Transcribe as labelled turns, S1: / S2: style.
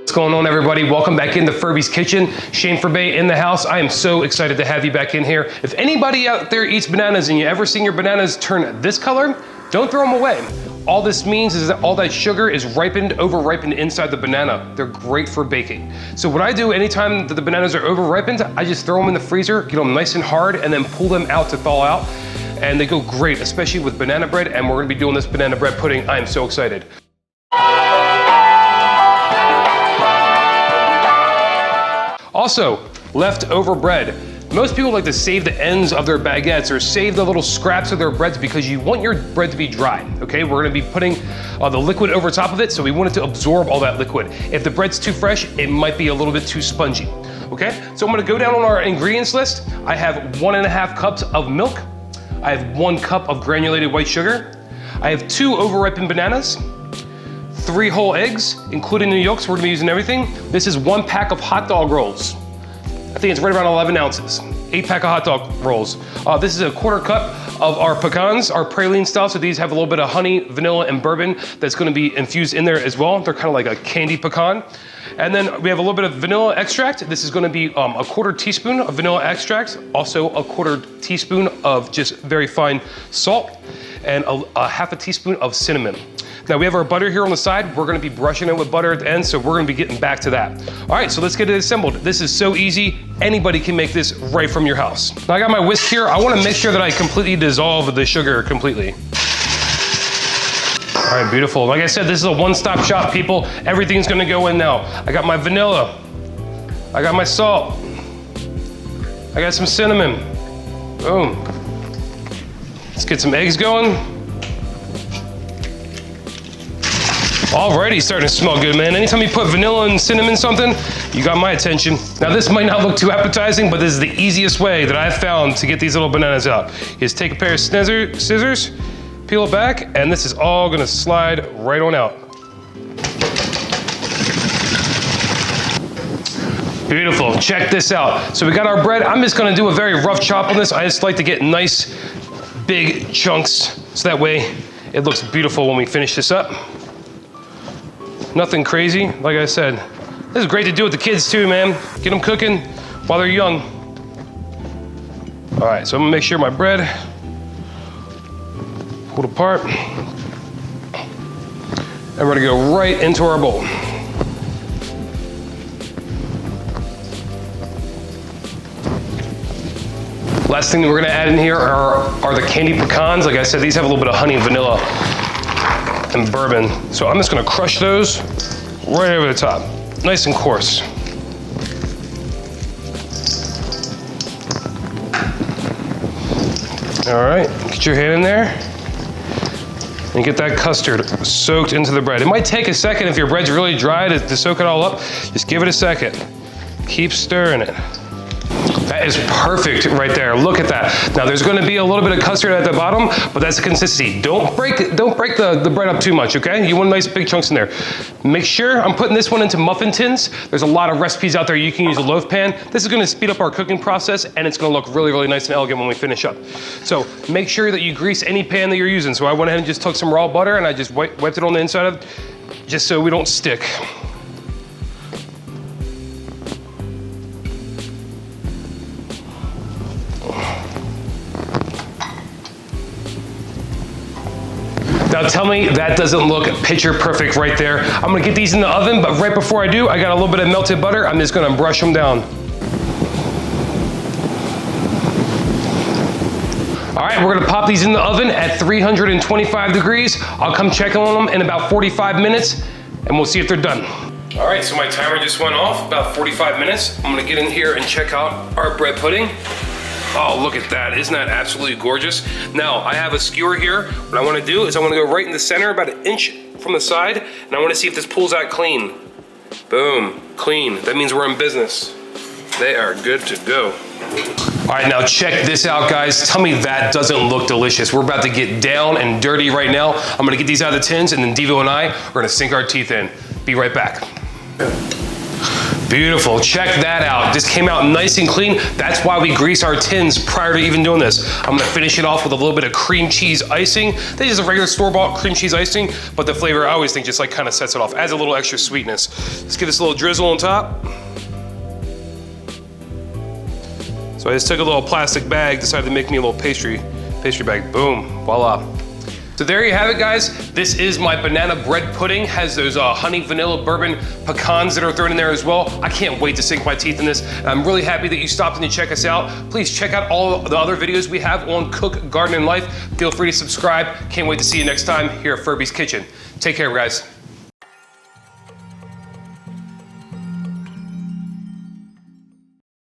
S1: What's going on, everybody? Welcome back into Furby's Kitchen. Shane Furbay in the house. I am so excited to have you back in here. If anybody out there eats bananas and you ever seen your bananas turn this color, don't throw them away. All this means is that all that sugar is over-ripened inside the banana. They're great for baking. So what I do anytime that the bananas are over-ripened, I just throw them in the freezer, get them nice and hard, and then pull them out to thaw out. And they go great, especially with banana bread, and we're gonna be doing this banana bread pudding. I am so excited. Also, leftover bread. Most people like to save the ends of their baguettes or save the little scraps of their breads because you want your bread to be dry, okay? We're gonna be putting the liquid over top of it, so we want it to absorb all that liquid. If the bread's too fresh, it might be a little bit too spongy, okay? So I'm gonna go down on our ingredients list. I have 1.5 cups of milk. I have 1 cup of granulated white sugar. I have 2 over-ripened bananas. 3 whole eggs, including the yolks. We're gonna be using everything. This is 1 pack of hot dog rolls. I think it's right around 11 ounces. 8 pack of hot dog rolls. This is a 1/4 cup of our pecans, our praline style. So these have a little bit of honey, vanilla, and bourbon that's gonna be infused in there as well. They're kind of like a candy pecan. And then we have a little bit of vanilla extract. This is gonna be a 1/4 teaspoon of vanilla extract, also a 1/4 teaspoon of just very fine salt, and a 1/2 teaspoon of cinnamon. Now we have our butter here on the side. We're gonna be brushing it with butter at the end, so we're gonna be getting back to that. All right, so let's get it assembled. This is so easy. Anybody can make this right from your house. Now I got my whisk here. I wanna make sure that I completely dissolve the sugar completely. All right, beautiful. Like I said, this is a one-stop shop, people. Everything's gonna go in now. I got my vanilla. I got my salt. I got some cinnamon. Boom. Let's get some eggs going. Already starting to smell good, man. Anytime you put vanilla and cinnamon something, you got my attention. Now this might not look too appetizing, but this is the easiest way that I've found to get these little bananas out. You just take a pair of scissors, peel it back, and this is all gonna slide right on out. Beautiful, check this out. So we got our bread. I'm just gonna do a very rough chop on this. I just like to get nice, big chunks, so that way it looks beautiful when we finish this up. Nothing crazy, like I said. This is great to do with the kids too, man. Get them cooking while they're young. All right, so I'm gonna make sure my bread pulled apart. And we're gonna go right into our bowl. Last thing that we're gonna add in here are the candied pecans. Like I said, these have a little bit of honey and vanilla and bourbon. So I'm just gonna crush those right over the top, nice and coarse. All right, get your hand in there and get that custard soaked into the bread. It might take a second if your bread's really dry to soak it all up. Just give it a second. Keep stirring it. That is perfect right there. Look at that. Now there's gonna be a little bit of custard at the bottom, but that's the consistency. Don't break the bread up too much, okay? You want nice big chunks in there. Make sure I'm putting this one into muffin tins. There's a lot of recipes out there. You can use a loaf pan. This is gonna speed up our cooking process, and it's gonna look really, really nice and elegant when we finish up. So make sure that you grease any pan that you're using. So I went ahead and just took some raw butter and I just wiped it on the inside of it, just so we don't stick. Now tell me that doesn't look picture perfect right there. I'm gonna get these in the oven, but right before I do, I got a little bit of melted butter. I'm just gonna brush them down. All right, we're gonna pop these in the oven at 325 degrees. I'll come check on them in about 45 minutes, and we'll see if they're done. All right, so my timer just went off, about 45 minutes. I'm gonna get in here and check out our bread pudding. Oh, look at that. Isn't that absolutely gorgeous? Now, I have a skewer here. What I wanna do is I wanna go right in the center, about 1 inch from the side, and I wanna see if this pulls out clean. Boom, clean. That means we're in business. They are good to go. All right, now check this out, guys. Tell me that doesn't look delicious. We're about to get down and dirty right now. I'm gonna get these out of the tins, and then Devo and I are gonna sink our teeth in. Be right back. Beautiful, check that out. This came out nice and clean. That's why we grease our tins prior to even doing this. I'm gonna finish it off with a little bit of cream cheese icing. This is a regular store-bought cream cheese icing, but the flavor I always think just like kind of sets it off, adds a little extra sweetness. Let's give this a little drizzle on top. So I just took a little plastic bag, decided to make me a little pastry bag. Boom, voila. So there you have it, guys. This is my banana bread pudding. Has those honey, vanilla, bourbon, pecans that are thrown in there as well. I can't wait to sink my teeth in this. And I'm really happy that you stopped in to check us out. Please check out all the other videos we have on Cook, Garden, and Life. Feel free to subscribe. Can't wait to see you next time here at Furby's Kitchen. Take care, guys.